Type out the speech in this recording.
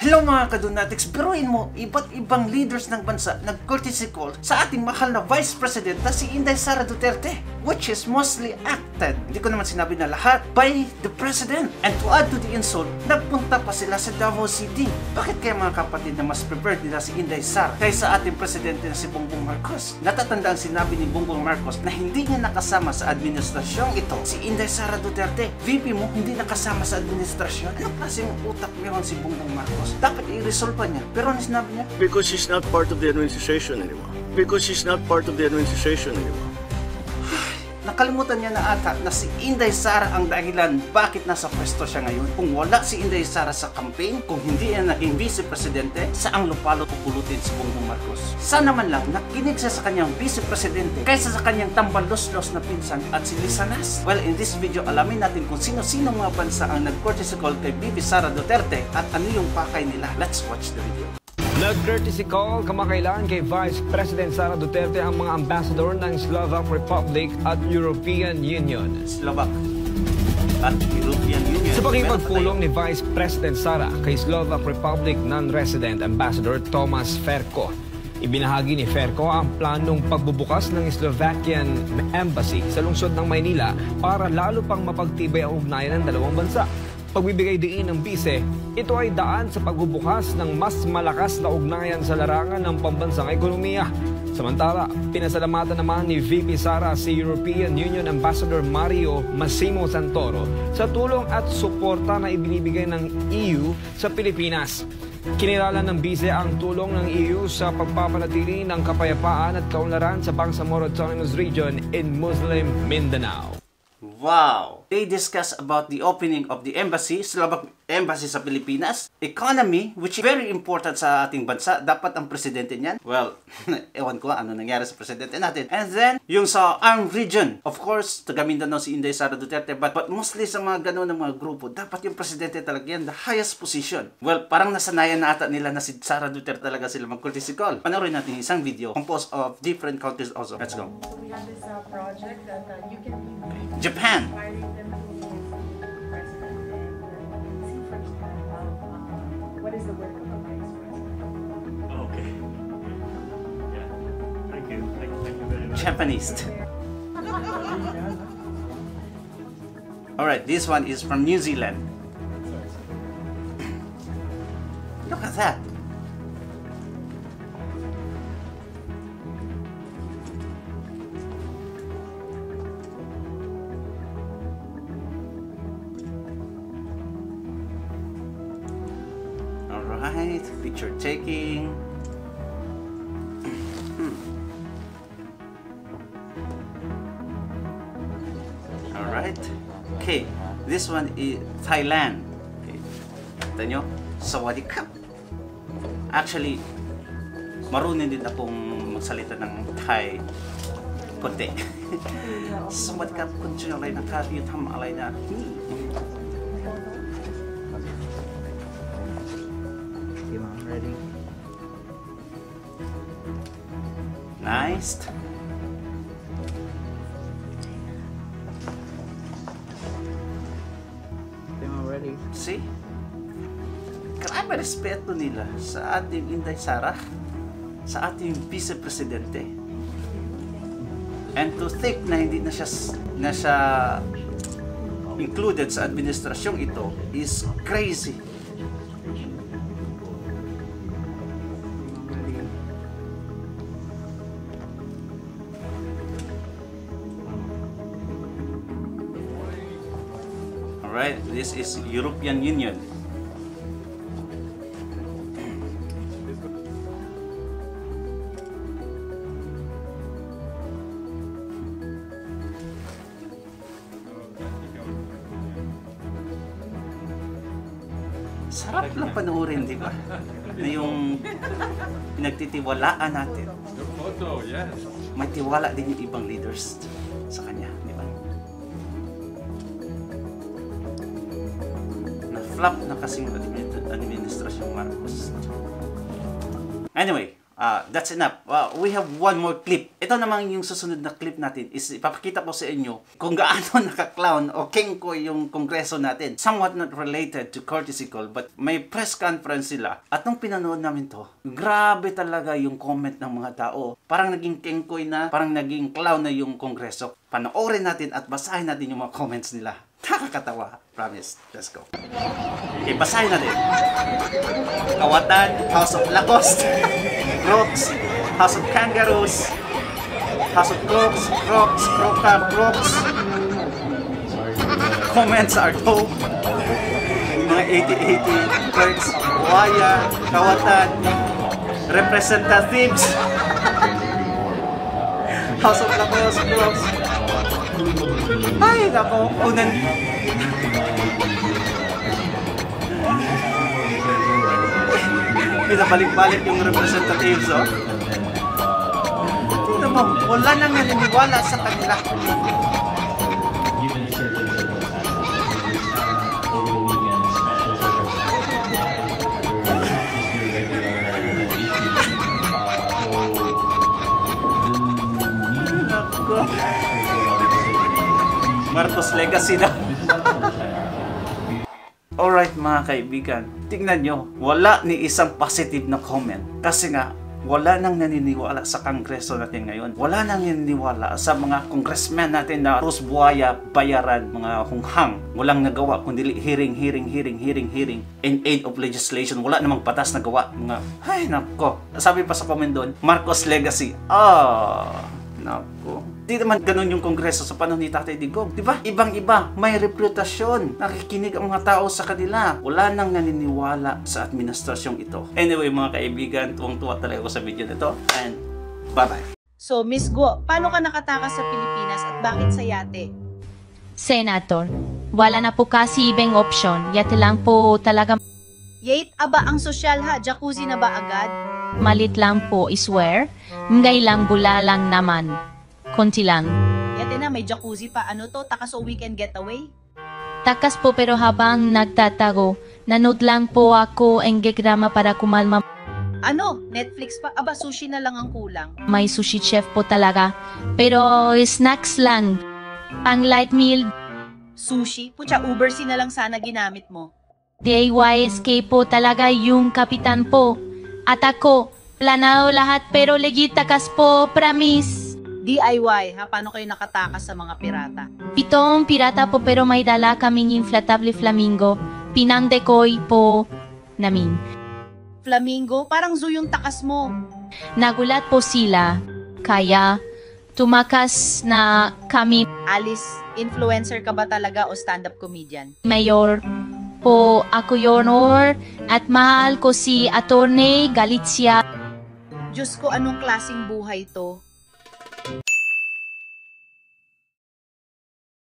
Hello mga kadunatics, biruin mo, iba't ibang leaders ng bansa nag-courtesy call sa ating mahal na Vice President na si Inday Sara Duterte, which is mostly acted. Hindi ko naman sinabi na lahat by the President. And to add to the insult, nagpunta pa sila sa Davao City. Bakit kaya mga kapatid na mas prepared nila si Inday Sara kaysa ating Presidente na si Bongbong Marcos? Natatanda ang sinabi ni Bongbong Marcos na hindi niya nakasama sa administrasyong ito. Si Inday Sara Duterte, VP mo, hindi nakasama sa administrasyon. Anong klaseng utak meron si Bongbong Marcos? Dapat i-resolve pa niya. Pero ano sinabi niya? Because she's not part of the administration anymore. Because she's not part of the administration anymore. Nakalimutan niya na ata na si Inday Sara ang dahilan bakit nasa pwesto siya ngayon. Kung wala si Inday Sara sa campaign, kung hindi niya naging vice-presidente, saang lupalo pupulutin si Bongbong Marcos? Sana man lang nakinig siya sa kanyang vice-presidente kaysa sa kanyang tambalos-los na pinsan at si Lisanas. Well, in this video, alamin natin kung sino-sino mga bansa ang nag-courtesy call kay Bibi Sara Duterte at ano yung pakay nila. Let's watch the video. Nag-courtesy call kamakailan kay Vice President Sara Duterte ang mga ambassador ng Slovak Republic at European Union. Slovak at European Union. Sa pakipagpulong ni Vice President Sara kay Slovak Republic non-resident Ambassador Tomas Ferko, ibinahagi ni Ferko ang planong pagbubukas ng Slovakian Embassy sa lungsod ng Maynila para lalo pang mapagtibay ang ugnayan ng dalawang bansa. Pagbibigay diin ng bise, ito ay daan sa pagbubukas ng mas malakas na ugnayan sa larangan ng pambansang ekonomiya. Samantala, pinasalamatan naman ni VP Sara si European Union Ambassador Mario Massimo Santoro sa tulong at suporta na ibinibigay ng EU sa Pilipinas. Kinilala ng bise ang tulong ng EU sa pagpapanatili ng kapayapaan at kaunlaran sa Bangsamoro Autonomous Region in Muslim Mindanao. Wow! They discuss about the opening of the embassy, Slovak Embassy sa Pilipinas, economy, which is very important sa ating bansa. Dapat ang presidente niyan. Well, ewan ko ano nangyari sa presidente natin. And then, yung sa armed region. Of course, taga Mindanao si Inday Sara Duterte, but mostly sa mga ganun ng mga grupo, dapat yung presidente talaga yan, the highest position. Well, parang nasanayan na ata nila na si Sara Duterte talaga sila mag-courtesy call. Panoorin natin isang video composed of different countries also. Let's go. We have this project that you can Japan. inviting them to meet the president and see firsthand what is the work of the vice president. Okay. Yeah. Thank you. Thank you very much. Japanese. Alright, this one is from New Zealand. Look at that. Alright, picture taking. Alright. Okay, this one is Thailand. Okay. Kita nyo? Sawadee-kap. Actually, marunong din akong magsalita ng Thai konti. Sawadee-kap, kung siya alay na kayo, tama alay na. Ready? Nice. Ready? See? Grabe respeto nila sa ating Inday Sara, sa ating vice-presidente. And to think na hindi na siya included sa administrasyong ito is crazy. Alright, this is European Union. Sarap lang panoorin, di ba? Na yung pinagtitiwalaan natin. May tiwala din yung ibang leaders sa kanya, di ba? Na-flop na kasing administrasyong Marcos. Anyway, That's enough. We have one more clip. Ito naman yung susunod na clip natin is ipapakita ko sa inyo kung gaano naka-clown o kengko yung kongreso natin. Somewhat not related to courtesy call, but may press conference sila. At nung pinanood namin to, grabe talaga yung comment ng mga tao. Parang naging kengkoy na, parang naging clown na yung kongreso. Panoorin natin at basahin natin yung mga comments nila. Nakakatawa. Promise. Let's go. Okay, basahin natin. Kawatan, House of Lacoste, Crocs, House of Kangaroos, House of Crocs, Crocs, Croca, Crocs. Comments are dope. Mga 80-80, Clerks, Waya, Kawatan, Representatives, House of Lacoste, Crocs. Ay, nako, unan. Pinabalik-balik yung representatives, oh. Tignan mo, wala nang naniniwala sa kanila. Nako. Marcos legacy na. Alright mga kaibigan, tingnan nyo, wala ni isang positive na comment. Kasi nga, wala nang naniniwala sa kongreso natin ngayon. Wala nang naniniwala sa mga congressman natin na Rose Buaya, Bayaran, mga hunghang. Walang nagawa kundi hearing, and aid of legislation. Wala namang batas na gawa. Mga, ay nako. Sabi pa sa comment doon, Marcos legacy. Nako. Di naman ganun yung kongreso sa panahon ni Tatay Digong, di ba? Ibang-iba, may reputasyon. Nakikinig ang mga tao sa kanila. Wala nang naniniwala sa administrasyong ito. Anyway, mga kaibigan, tuwang-tuwa talaga ako sa video nito. And bye-bye. So, Miss Guo, paano ka nakatakas sa Pilipinas at bakit sa yate? Senator, wala na po kasi ibang option. Yate lang po talaga Yate, aba ang sosyal ha, jacuzzi na ba agad? malit lang po, I swear. Ngay lang bula lang naman. Konti lang. Yate na, may jacuzzi pa. Ano to? Takas o weekend getaway? Takas po pero habang nagtatago, nanood lang po ako ang gegrama para kumalma. Ano? Netflix pa? Aba, sushi na lang ang kulang. May sushi chef po talaga. Pero snacks lang. Pang light meal. Sushi? Pucha, Uber C na lang sana ginamit mo. DIYSK po talaga yung kapitan po. At ako, planao lahat pero legit takas po, promise. DIY, ha? Paano kayo nakatakas sa mga pirata? Pitong pirata po pero may dala kaming inflatable flamingo. Pinangdekoy po namin. Flamingo? Parang zoo yung takas mo. Nagulat po sila. Kaya, tumakas na kami. Alice, influencer ka ba talaga o stand-up comedian? Mayor po ako yonor at mahal ko si Attorney Galicia. Diyos ko, anong klaseng buhay to?